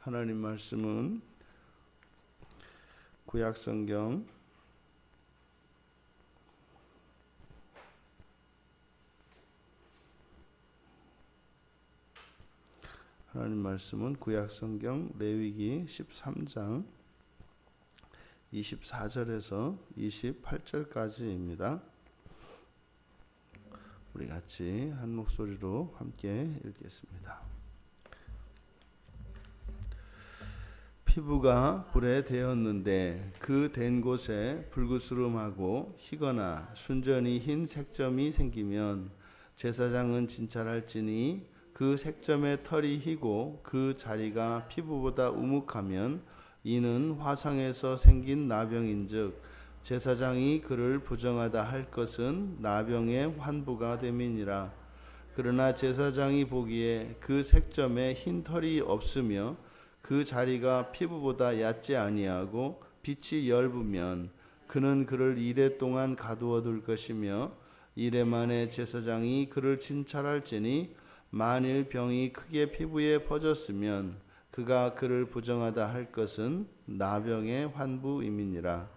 하나님 말씀은 구약성경 레위기 13장 24절에서 28절까지입니다. 우리 같이 한 목소리로 함께 읽겠습니다. 피부가 불에 데었는데 그 댄 곳에 불구스름하고 희거나 순전히 흰 색점이 생기면 제사장은 진찰할지니 그 색점의 털이 희고 그 자리가 피부보다 우묵하면 이는 화상에서 생긴 나병인즉 제사장이 그를 부정하다 할 것은 나병의 환부가 됨이니라. 그러나 제사장이 보기에 그 색점에 흰 털이 없으며 그 자리가 피부보다 얕지 아니하고 빛이 엷으면 그는 그를 이레 동안 가두어 둘 것이며 이레 만에 제사장이 그를 진찰할지니 만일 병이 크게 피부에 퍼졌으면 그가 그를 부정하다 할 것은 나병의 환부임이니라.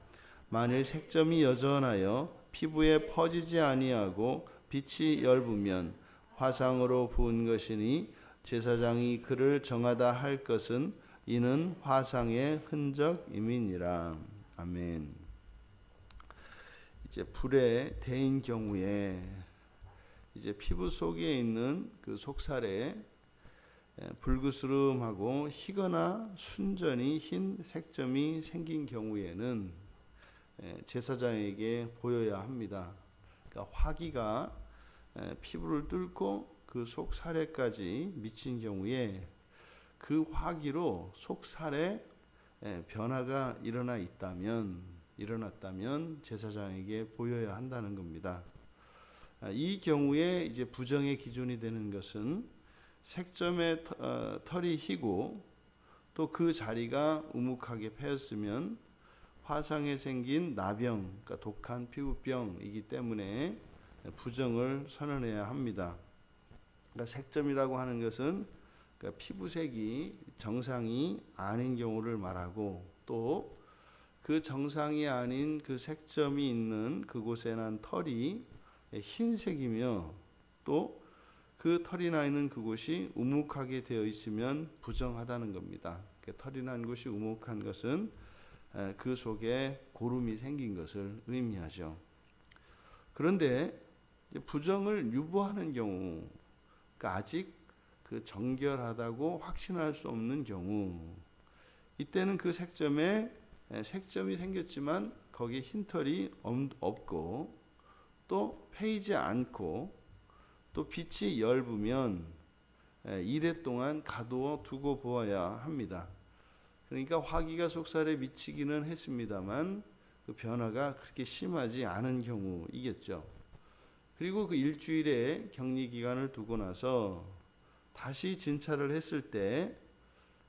만일 색점이 여전하여 피부에 퍼지지 아니하고 빛이 엷으면 화상으로 부은 것이니 제사장이 그를 정하다 할 것은 이는 화상의 흔적임이니라. 아멘. 이제 불에 데인 경우에 이제 피부 속에 있는 그 속살에 불구스름하고 희거나 순전히 흰 색점이 생긴 경우에는 제사장에게 보여야 합니다. 그러니까 화기가 피부를 뚫고 그 속살에까지 미친 경우에 그 화기로 속살에 변화가 일어났다면 제사장에게 보여야 한다는 겁니다. 이 경우에 이제 부정의 기준이 되는 것은 색점의 털이 희고 또 그 자리가 우묵하게 패였으면 화상에 생긴 나병, 그러니까 독한 피부병이기 때문에 부정을 선언해야 합니다. 그러니까 색점이라고 하는 것은 그러니까 피부색이 정상이 아닌 경우를 말하고 또 그 정상이 아닌 그 색점이 있는 그곳에 난 털이 흰색이며 또 그 털이 나 있는 그곳이 우묵하게 되어 있으면 부정하다는 겁니다. 그러니까 털이 난 곳이 우묵한 것은 그 속에 고름이 생긴 것을 의미하죠. 그런데 부정을 유보하는 경우, 그러니까 아직 그 정결하다고 확신할 수 없는 경우, 이때는 그 색점에 색점이 생겼지만 거기에 흰털이 없고 또 패이지 않고 또 빛이 엷으면 이레 동안 가두어 두고 보아야 합니다. 그러니까 화기가 속살에 미치기는 했습니다만 그 변화가 그렇게 심하지 않은 경우이겠죠. 그리고 그 일주일의 격리 기간을 두고 나서 다시 진찰을 했을 때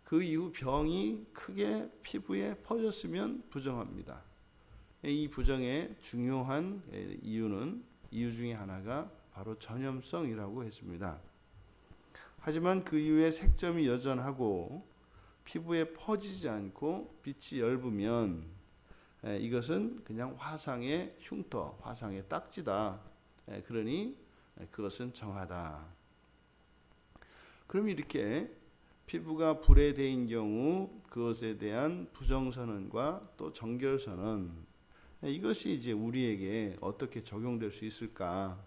그 이후 병이 크게 피부에 퍼졌으면 부정합니다. 이 부정의 중요한 이유 중에 하나가 바로 전염성이라고 했습니다. 하지만 그 이후에 색점이 여전하고 피부에 퍼지지 않고 빛이 엷으면 이것은 그냥 화상의 흉터, 화상의 딱지다. 그러니 그것은 정하다. 그럼 이렇게 피부가 불에 데인 경우 그것에 대한 부정선언과 또 정결선언, 이것이 이제 우리에게 어떻게 적용될 수 있을까?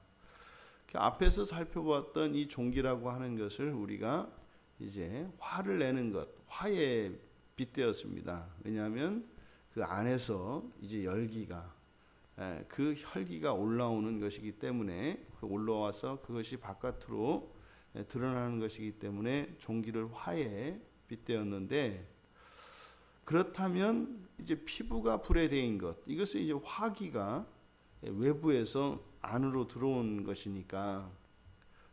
앞에서 살펴보았던 이 종기라고 하는 것을 우리가 이제 화를 내는 것, 화에 빗대었습니다. 왜냐하면 그 안에서 이제 열기가, 그 혈기가 올라오는 것이기 때문에 올라와서 그것이 바깥으로 드러나는 것이기 때문에 종기를 화에 빗대었는데, 그렇다면 이제 피부가 불에 데인 것, 이것은 이제 화기가 외부에서 안으로 들어온 것이니까,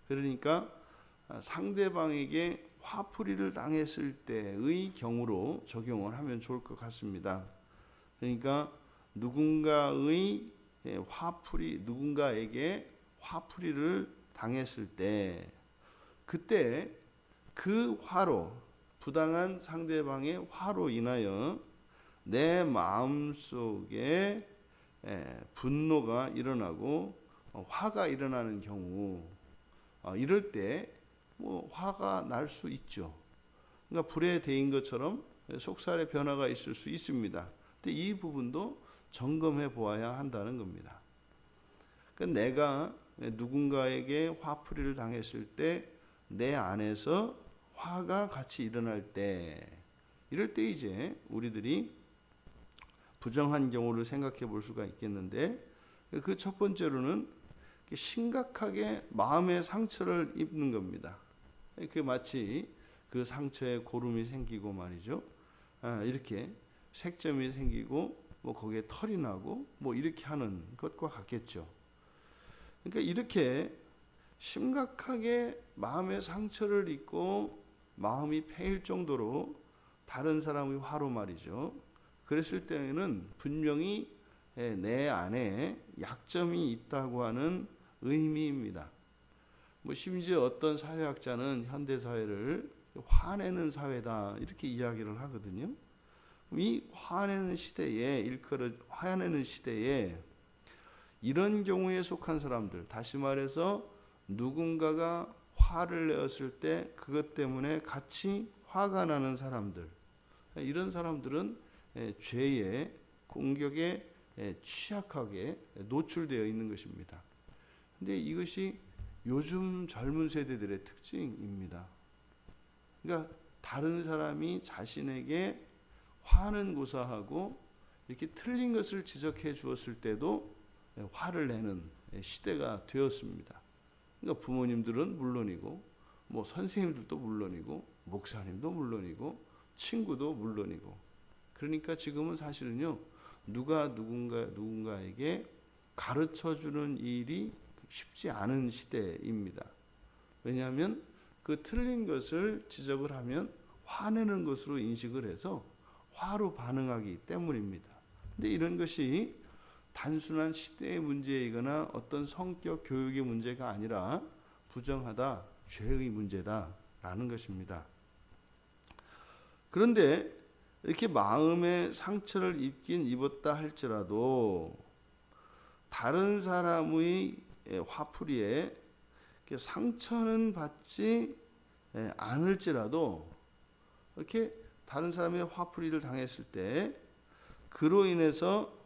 그러니까 상대방에게 화풀이를 당했을 때의 경우로 적용을 하면 좋을 것 같습니다. 그러니까 누군가에게 화풀이를 당했을 때, 그때 그 화로 부당한 상대방의 화로 인하여 내 마음속에 분노가 일어나고 화가 일어나는 경우, 이럴 때 뭐 화가 날 수 있죠. 그러니까 불에 데인 것처럼 속살의 변화가 있을 수 있습니다. 근데 이 부분도 점검해 보아야 한다는 겁니다. 그러니까 내가 누군가에게 화풀이를 당했을 때 내 안에서 화가 같이 일어날 때, 이럴 때 이제 우리들이 부정한 경우를 생각해 볼 수가 있겠는데, 그 첫 번째로는 심각하게 마음의 상처를 입는 겁니다. 그 마치 그 상처에 고름이 생기고 말이죠. 이렇게 색점이 생기고 뭐 거기에 털이 나고 뭐 이렇게 하는 것과 같겠죠. 그러니까 이렇게 심각하게 마음의 상처를 입고 마음이 패일 정도로 다른 사람의 화로 말이죠. 그랬을 때에는 분명히 내 안에 약점이 있다고 하는 의미입니다. 뭐 심지어 어떤 사회학자는 현대 사회를 화내는 사회다 이렇게 이야기를 하거든요. 이 화내는 시대에 화내는 시대에 이런 경우에 속한 사람들, 다시 말해서 누군가가 화를 내었을 때 그것 때문에 같이 화가 나는 사람들, 이런 사람들은 죄의 공격에 취약하게 노출되어 있는 것입니다. 근데 이것이 요즘 젊은 세대들의 특징입니다. 그러니까 다른 사람이 자신에게 화는 고사하고 이렇게 틀린 것을 지적해 주었을 때도 화를 내는 시대가 되었습니다. 그러니까 부모님들은 물론이고, 뭐 선생님들도 물론이고, 목사님도 물론이고, 친구도 물론이고. 그러니까 지금은 사실은요, 누군가에게 가르쳐 주는 일이 쉽지 않은 시대입니다. 왜냐하면 그 틀린 것을 지적을 하면 화내는 것으로 인식을 해서 화로 반응하기 때문입니다. 근데 이런 것이 단순한 시대의 문제이거나 어떤 성격 교육의 문제가 아니라 부정하다, 죄의 문제다라는 것입니다. 그런데 이렇게 마음의 상처를 입긴 입었다 할지라도 다른 사람의 화풀이에 상처는 받지 않을지라도 이렇게 다른 사람의 화풀이를 당했을 때 그로 인해서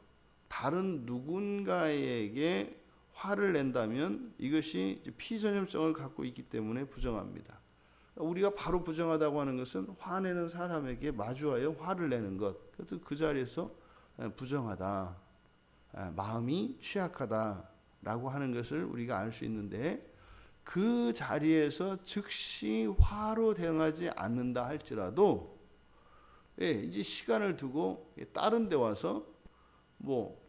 다른 누군가에게 화를 낸다면 이것이 피전염성을 갖고 있기 때문에 부정합니다. 우리가 바로 부정하다고 하는 것은 화내는 사람에게 마주하여 화를 내는 것. 그래서 그 자리에서 부정하다, 마음이 취약하다라고 하는 것을 우리가 알 수 있는데, 그 자리에서 즉시 화로 대응하지 않는다 할지라도 이제 시간을 두고 다른 데 와서 뭐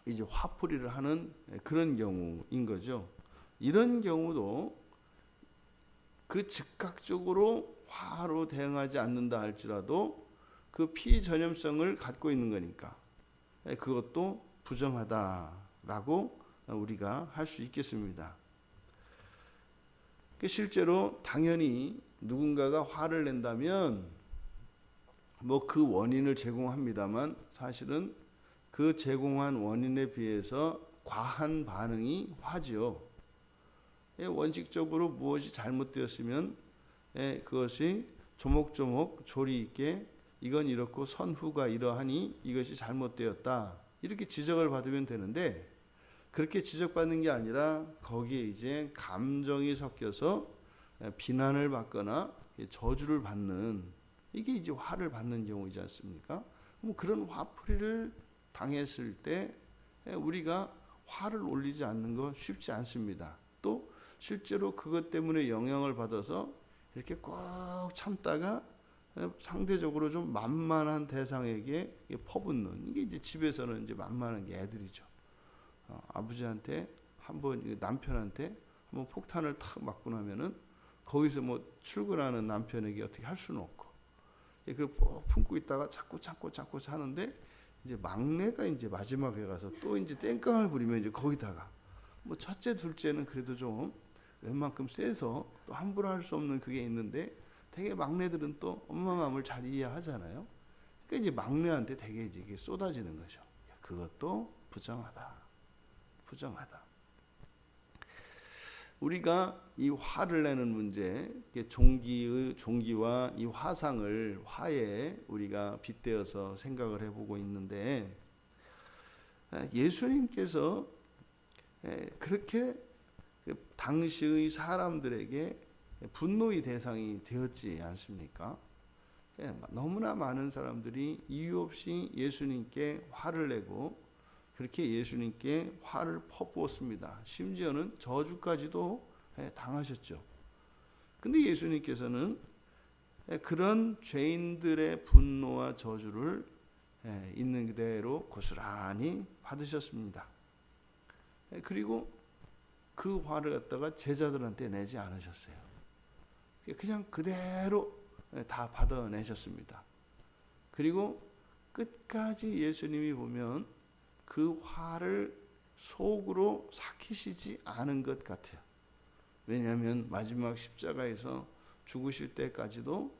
이제 화풀이를 하는 그런 경우인 거죠. 이런 경우도 그 즉각적으로 화로 대응하지 않는다 할지라도 그 피전염성을 갖고 있는 거니까 그것도 부정하다라고 우리가 할 수 있겠습니다. 실제로 당연히 누군가가 화를 낸다면 뭐 그 원인을 제공합니다만 사실은 그 제공한 원인에 비해서 과한 반응이 화지요. 원칙적으로 무엇이 잘못되었으면 그것이 조목조목 조리 있게 이건 이렇고 선후가 이러하니 이것이 잘못되었다 이렇게 지적을 받으면 되는데, 그렇게 지적받는 게 아니라 거기에 이제 감정이 섞여서 비난을 받거나 저주를 받는, 이게 이제 화를 받는 경우이지 않습니까? 뭐 그런 화풀이를 당했을 때 우리가 화를 올리지 않는 거 쉽지 않습니다. 또 실제로 그것 때문에 영향을 받아서 이렇게 꼭 참다가 상대적으로 좀 만만한 대상에게 퍼붓는, 이게 이제 집에서는 이제 만만한 게 애들이죠. 아버지한테 한번, 남편한테 한번 폭탄을 탁 맞고 나면은 거기서 뭐 출근하는 남편에게 어떻게 할 수는 없고, 그걸 꼭 품고 있다가 자꾸 하는데 이제 막내가 이제 마지막에 가서 또 이제 땡깡을 부리면 이제 거기다가 뭐 첫째, 둘째는 그래도 좀 웬만큼 세서 또 함부로 할 수 없는 그게 있는데, 되게 막내들은 또 엄마 마음을 잘 이해하잖아요. 그러니까 이제 막내한테 되게 이제 이게 쏟아지는 거죠. 그것도 부정하다. 부정하다. 우리가 이 화를 내는 문제, 종기와 이 화상을 화에 우리가 빗대어서 생각을 해보고 있는데, 예수님께서 그렇게 당시의 사람들에게 분노의 대상이 되었지 않습니까? 너무나 많은 사람들이 이유 없이 예수님께 화를 내고 그렇게 예수님께 화를 퍼부었습니다. 심지어는 저주까지도 당하셨죠. 근데 예수님께서는 그런 죄인들의 분노와 저주를 있는 그대로 고스란히 받으셨습니다. 그리고 그 화를 갖다가 제자들한테 내지 않으셨어요. 그냥 그대로 다 받아내셨습니다. 그리고 끝까지 예수님이 보면 그 화를 속으로 삭히시지 않은 것 같아요. 왜냐하면 마지막 십자가에서 죽으실 때까지도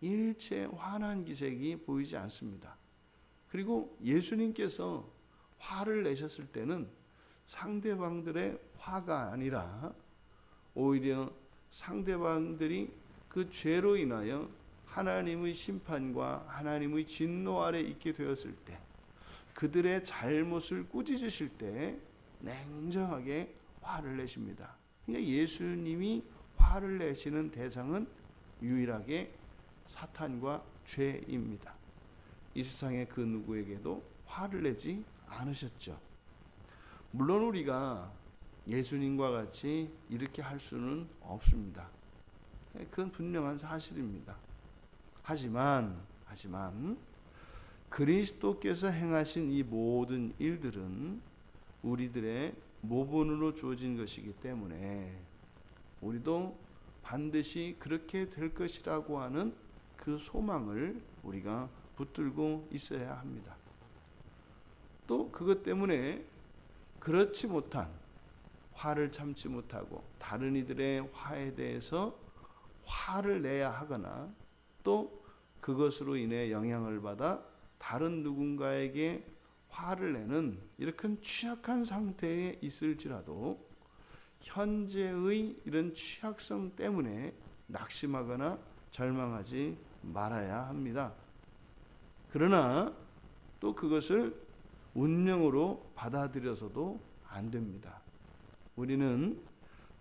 일체 환한 기색이 보이지 않습니다. 그리고 예수님께서 화를 내셨을 때는 상대방들의 화가 아니라 오히려 상대방들이 그 죄로 인하여 하나님의 심판과 하나님의 진노 아래 있게 되었을 때, 그들의 잘못을 꾸짖으실 때 냉정하게 화를 내십니다. 그러니까 예수님이 화를 내시는 대상은 유일하게 사탄과 죄입니다. 이 세상의 그 누구에게도 화를 내지 않으셨죠. 물론 우리가 예수님과 같이 이렇게 할 수는 없습니다. 그건 분명한 사실입니다. 하지만 그리스도께서 행하신 이 모든 일들은 우리들의 모본으로 주어진 것이기 때문에 우리도 반드시 그렇게 될 것이라고 하는 그 소망을 우리가 붙들고 있어야 합니다. 또 그것 때문에 그렇지 못한, 화를 참지 못하고 다른 이들의 화에 대해서 화를 내야 하거나 또 그것으로 인해 영향을 받아 다른 누군가에게 화를 내는 이렇게 취약한 상태에 있을지라도 현재의 이런 취약성 때문에 낙심하거나 절망하지 말아야 합니다. 그러나 또 그것을 운명으로 받아들여서도 안 됩니다. 우리는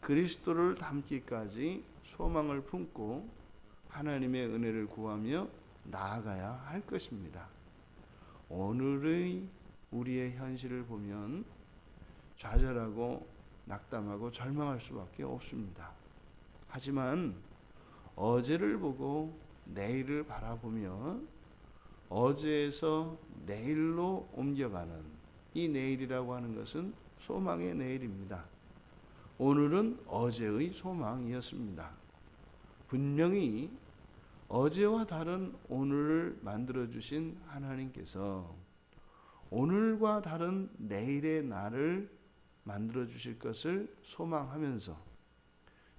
그리스도를 닮기까지 소망을 품고 하나님의 은혜를 구하며 나아가야 할 것입니다. 오늘의 우리의 현실을 보면 좌절하고 낙담하고 절망할 수밖에 없습니다. 하지만 어제를 보고 내일을 바라보며 어제에서 내일로 옮겨가는 이 내일이라고 하는 것은 소망의 내일입니다. 오늘은 어제의 소망이었습니다. 분명히 어제와 다른 오늘을 만들어주신 하나님께서 오늘과 다른 내일의 날을 만들어주실 것을 소망하면서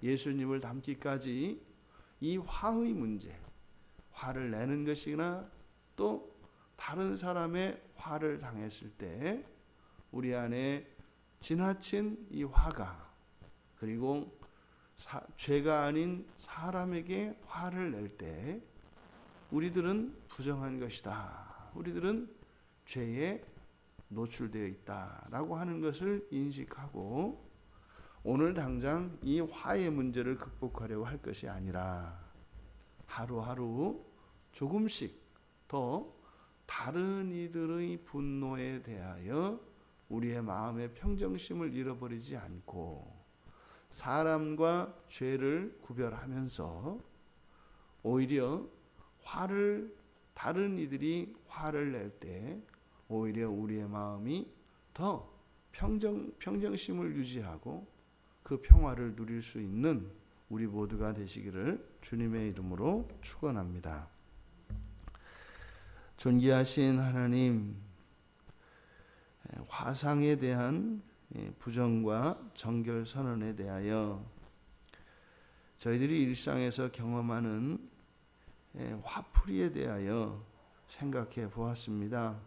예수님을 닮기까지 이 화의 문제, 화를 내는 것이나 또 다른 사람의 화를 당했을 때 우리 안에 지나친 이 화가, 그리고 죄가 아닌 사람에게 화를 낼 때 우리들은 부정한 것이다, 우리들은 죄에 노출되어 있다라고 하는 것을 인식하고 오늘 당장 이 화의 문제를 극복하려고 할 것이 아니라 하루하루 조금씩 더 다른 이들의 분노에 대하여 우리의 마음의 평정심을 잃어버리지 않고 사람과 죄를 구별하면서 오히려 다른 이들이 화를 낼 때 오히려 우리의 마음이 더 평정심을 유지하고 그 평화를 누릴 수 있는 우리 모두가 되시기를 주님의 이름으로 축원합니다. 존귀하신 하나님, 화상에 대한 부정과 정결 선언에 대하여 저희들이 일상에서 경험하는 화풀이에 대하여 생각해 보았습니다.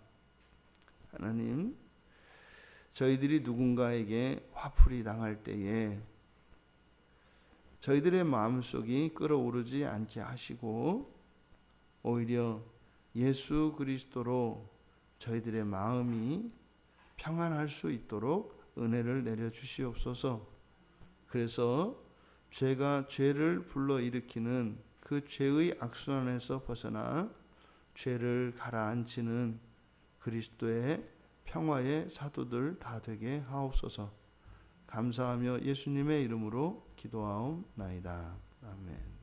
하나님, 저희들이 누군가에게 화풀이 당할 때에 저희들의 마음속이 끓어오르지 않게 하시고 오히려 예수 그리스도로 저희들의 마음이 평안할 수 있도록 은혜를 내려 주시옵소서. 그래서 죄가 죄를 불러일으키는 그 죄의 악순환에서 벗어나 죄를 가라앉히는 그리스도의 평화의 사도들 다 되게 하옵소서. 감사하며 예수님의 이름으로 기도하옵나이다. 아멘.